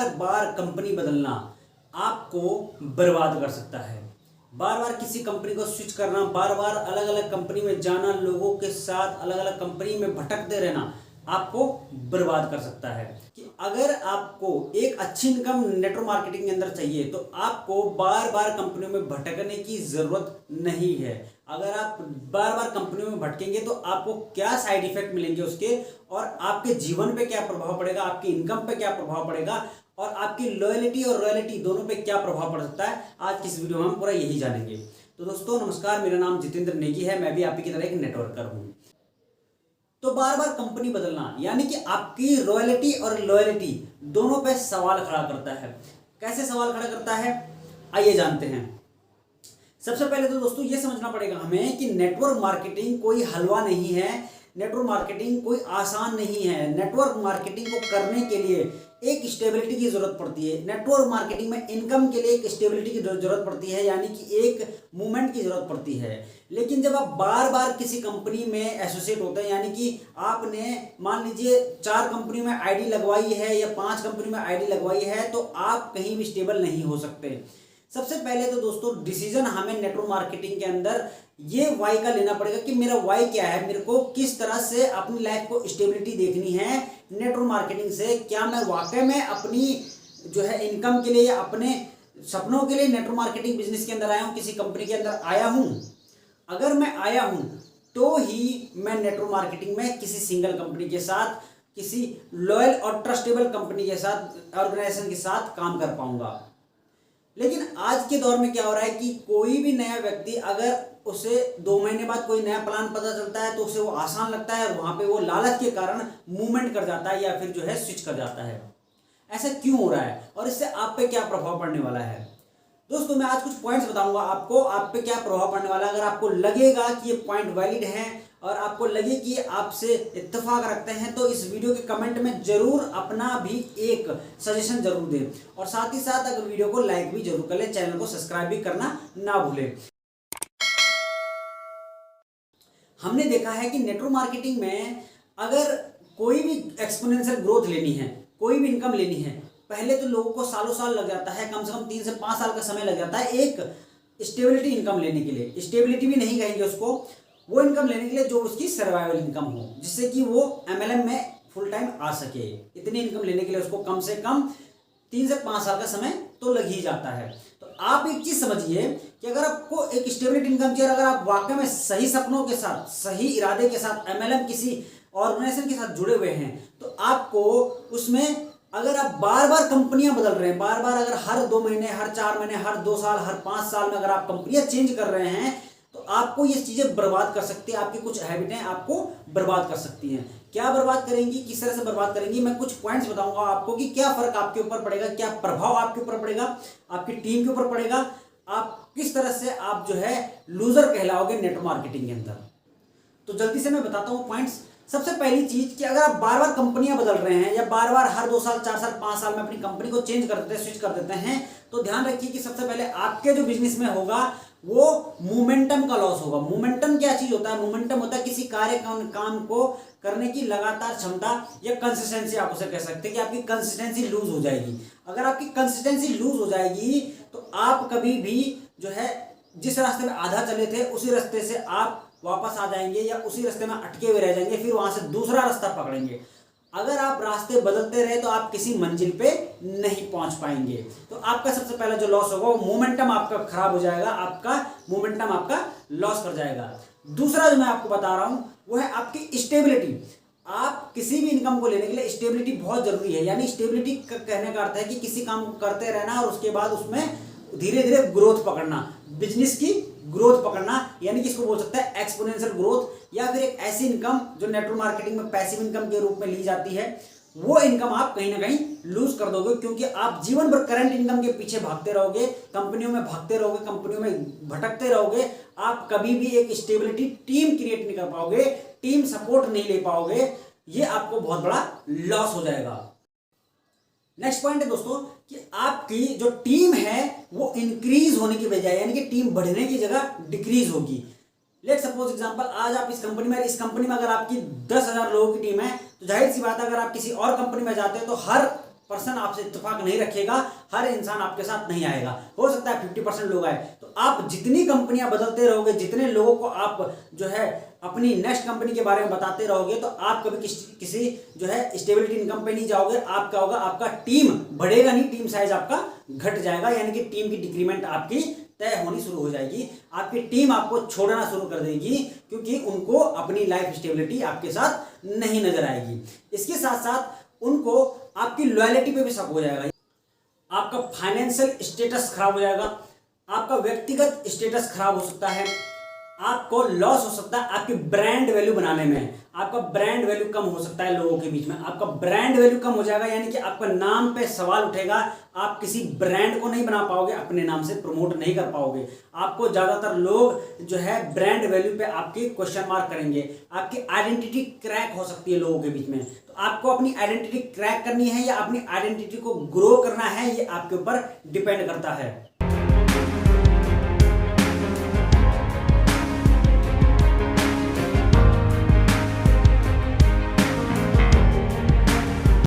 बार बार company बदलना आपको बर्बाद कर सकता है। बार बार किसी कंपनी को स्विच करना, बार बार अलग अलग कंपनी में जाना, लोगों के साथ अलग अलग कंपनी में भटकते रहना आपको बर्बाद कर सकता है। कि अगर आपको एक अच्छी इनकम नेटवर्क मार्केटिंग के अंदर चाहिए तो आपको बार बार कंपनियों में भटकने की जरूरत नहीं है। अगर आप बार बार कंपनियों में भटकेंगे तो आपको क्या साइड इफेक्ट मिलेंगे उसके, और आपके जीवन पे क्या प्रभाव पड़ेगा, आपकी इनकम पे क्या प्रभाव पड़ेगा, और आपकी लॉयल्टी और रॉयल्टी दोनों पे क्या प्रभाव पड़ सकता है, आज की इस वीडियो में हम पूरा यही जानेंगे। तो दोस्तों नमस्कार, मेरा नाम जितेंद्र नेगी है, मैं भी आप ही की तरह एक नेटवर्कर हूं। तो बार बार कंपनी बदलना यानी कि आपकी रॉयल्टी और लॉयल्टी दोनों पे सवाल खड़ा करता है। कैसे सवाल खड़ा करता है, आइए जानते हैं। सबसे पहले तो दोस्तों ये समझना पड़ेगा हमें कि नेटवर्क मार्केटिंग कोई हलवा नहीं है, नेटवर्क मार्केटिंग कोई आसान नहीं है। नेटवर्क मार्केटिंग को करने के लिए एक स्टेबिलिटी की जरूरत पड़ती है। नेटवर्क मार्केटिंग में इनकम के लिए एक स्टेबिलिटी की जरूरत पड़ती है, यानी कि एक मूवमेंट की जरूरत पड़ती है। लेकिन जब आप बार बार किसी कंपनी में एसोसिएट होते हैं, यानी कि आपने मान लीजिए 4 कंपनी में आईडी लगवाई है या 5 कंपनी में आईडी लगवाई है, तो आप कहीं भी स्टेबल नहीं हो सकते। सबसे पहले तो दोस्तों डिसीजन हमें नेटवर्क मार्केटिंग के अंदर ये वाई का लेना पड़ेगा कि मेरा वाई क्या है, मेरे को किस तरह से अपनी लाइफ को स्टेबिलिटी देखनी है नेटवर्क मार्केटिंग से। क्या मैं वाकई में अपनी जो है इनकम के लिए या अपने सपनों के लिए नेटवर्क मार्केटिंग बिजनेस के अंदर आया हूं, किसी कंपनी के अंदर आया हूं? अगर मैं आया हूं तो ही मैं नेटवर्क मार्केटिंग में किसी सिंगल कंपनी के साथ, किसी लॉयल और ट्रस्टेबल कंपनी के साथ, ऑर्गेनाइजेशन के साथ काम कर पाऊंगा। लेकिन आज के दौर में क्या हो रहा है कि कोई भी नया व्यक्ति अगर उसे 2 महीने बाद कोई नया प्लान पता चलता है तो उसे वो आसान लगता है, और वहां पे वो लालच के कारण मूवमेंट कर जाता है या फिर जो है स्विच कर जाता है। ऐसा क्यों हो रहा है और इससे आप पे क्या प्रभाव पड़ने वाला है? दोस्तों मैं आज कुछ पॉइंट्स बताऊंगा आपको, आप पे क्या प्रभाव पड़ने वाला है। अगर आपको लगेगा कि ये पॉइंट वैलिड है और आपको लगे कि आपसे इत्तेफाक रखते हैं तो इस वीडियो के कमेंट में जरूर अपना भी एक सजेशन जरूर दें, और साथ ही साथ अगर वीडियो को लाइक भी जरूर कर लें, चैनल को सब्सक्राइब भी करना ना भूलें। हमने देखा है कि नेटवर्क मार्केटिंग में अगर कोई भी एक्सपोनेंशियल ग्रोथ लेनी है, कोई भी इनकम लेनी है, पहले तो लोगों को सालों साल लग जाता है, कम से कम 3 से 5 साल का समय लग जाता है एक स्टेबिलिटी इनकम लेने के लिए। स्टेबिलिटी भी नहीं कहेंगे उसको, वो इनकम लेने के लिए जो उसकी सर्वाइवल इनकम हो, जिससे कि वो एमएलएम में फुल टाइम आ सके। इतनी इनकम लेने के लिए उसको कम से कम 3 से 5 साल का समय तो लग ही जाता है। तो आप एक चीज समझिए कि अगर आपको एक स्टेबिलिटी इनकम चाहिए, अगर आप वाकई में सही सपनों के साथ, सही इरादे के साथ एमएलएम किसी ऑर्गेनाइजेशन के साथ जुड़े हुए हैं, तो आपको उसमें अगर आप बार बार कंपनियां बदल रहे हैं, बार बार अगर हर 2 महीने, हर 4 महीने, हर 2 साल, हर 5 साल में अगर आप कंपनियां चेंज कर रहे हैं, तो आपको ये चीजें बर्बाद कर सकती है। आपकी कुछ हैबिटें आपको बर्बाद कर सकती हैं। क्या बर्बाद करेंगी, किस तरह से बर्बाद करेंगी, मैं कुछ पॉइंट्स बताऊंगा आपको कि क्या फर्क आपके ऊपर पड़ेगा, क्या प्रभाव आपके ऊपर पड़ेगा, आपकी टीम के ऊपर पड़ेगा, आप किस तरह से आप जो है लूजर कहलाओगे नेटवर्क मार्केटिंग के अंदर। तो जल्दी से मैं बताता हूं पॉइंट्स। सबसे पहली चीज कि अगर आप बार बार कंपनियां बदल रहे हैं या बार बार हर 2 साल, 4 साल, 5 साल में अपनी कंपनी को चेंज कर देते हैं, स्विच कर देते हैं, तो ध्यान रखिए कि सबसे पहले आपके जो बिजनेस में होगा वो मोमेंटम का लॉस होगा। मोमेंटम क्या चीज होता है? मोमेंटम होता है किसी कार्य काम को करने की लगातार क्षमता या कंसिस्टेंसी, आप उसे कह सकते हैं कि आपकी कंसिस्टेंसी लूज हो जाएगी। अगर आपकी कंसिस्टेंसी लूज हो जाएगी तो आप कभी भी जो है जिस रास्ते में आधा चले थे उसी रास्ते से आप वापस आ जाएंगे या उसी रास्ते में अटके हुए रह जाएंगे, फिर वहां से दूसरा रास्ता पकड़ेंगे। अगर आप रास्ते बदलते रहे तो आप किसी मंजिल पे नहीं पहुंच पाएंगे। तो आपका सबसे पहला जो लॉस होगा वो मोमेंटम आपका खराब हो जाएगा, आपका मोमेंटम आपका लॉस कर जाएगा। दूसरा जो मैं आपको बता रहा हूं वो है आपकी स्टेबिलिटी। आप किसी भी इनकम को लेने के लिए स्टेबिलिटी बहुत जरूरी है। यानी स्टेबिलिटी कहने का अर्थ है कि किसी काम को करते रहना और उसके बाद उसमें धीरे धीरे ग्रोथ पकड़ना, बिजनेस की ग्रोथ पकड़ना, यानी कि इसको बोल सकते हैं एक्सपोनेंशियल ग्रोथ, या फिर एक ऐसी इनकम जो नेटवर्क मार्केटिंग में पैसिव इनकम के रूप में ली जाती है। वो इनकम आप कहीं ना कहीं लूज कर दोगे, क्योंकि आप जीवन भर करंट इनकम के पीछे भागते रहोगे, कंपनियों में भागते रहोगे, कंपनियों में भटकते रहोगे। आप कभी भी एक स्टेबिलिटी टीम क्रिएट नहीं कर पाओगे, टीम सपोर्ट नहीं ले पाओगे, ये आपको बहुत बड़ा लॉस हो जाएगा। नेक्स्ट पॉइंट है दोस्तों कि आपकी जो टीम है वो इंक्रीज होने की बजाय, यानी कि टीम बढ़ने की जगह डिक्रीज होगी। लेट सपोज एग्जांपल, आज आप इस कंपनी में अगर आपकी 10,000 लोगों की टीम है, तो जाहिर सी बात है अगर आप किसी और कंपनी में जाते हैं तो हर पर्सन आपसे इत्तेफाक नहीं रखेगा, हर इंसान आपके साथ नहीं आएगा। हो सकता है 50% लोग आए। तो आप जितनी कंपनियां बदलते रहोगे, जितने लोगों को आप जो है अपनी नेक्स्ट कंपनी के बारे में बताते रहोगे, तो आप कभी किसी जो है स्टेबिलिटी इनकम पे नहीं जाओगे। आप क्या होगा, आपका टीम बढ़ेगा नहीं, टीम साइज आपका घट जाएगा, यानी कि टीम की डिक्रीमेंट आपकी तय होनी शुरू हो जाएगी। आपकी टीम आपको छोड़ना शुरू कर देगी, क्योंकि उनको अपनी लाइफ स्टेबिलिटी आपके साथ नहीं नजर आएगी। इसके साथ साथ उनको आपकी लॉयलिटी पे भी शक हो जाएगा, आपका फाइनेंशियल स्टेटस खराब हो जाएगा, आपका व्यक्तिगत स्टेटस खराब हो सकता है, आपको लॉस हो सकता है आपकी ब्रांड वैल्यू बनाने में। आपका ब्रांड वैल्यू कम हो सकता है लोगों के बीच में, आपका ब्रांड वैल्यू कम हो जाएगा, यानी कि आपका नाम पे सवाल उठेगा। आप किसी ब्रांड को नहीं बना पाओगे, अपने नाम से प्रमोट नहीं कर पाओगे। आपको ज्यादातर लोग जो है ब्रांड वैल्यू पे आपकी क्वेश्चन मार्क करेंगे। आपकी आइडेंटिटी क्रैक हो सकती है लोगों के बीच में। तो आपको अपनी आइडेंटिटी क्रैक करनी है या अपनी आइडेंटिटी को ग्रो करना है, ये आपके ऊपर डिपेंड करता है।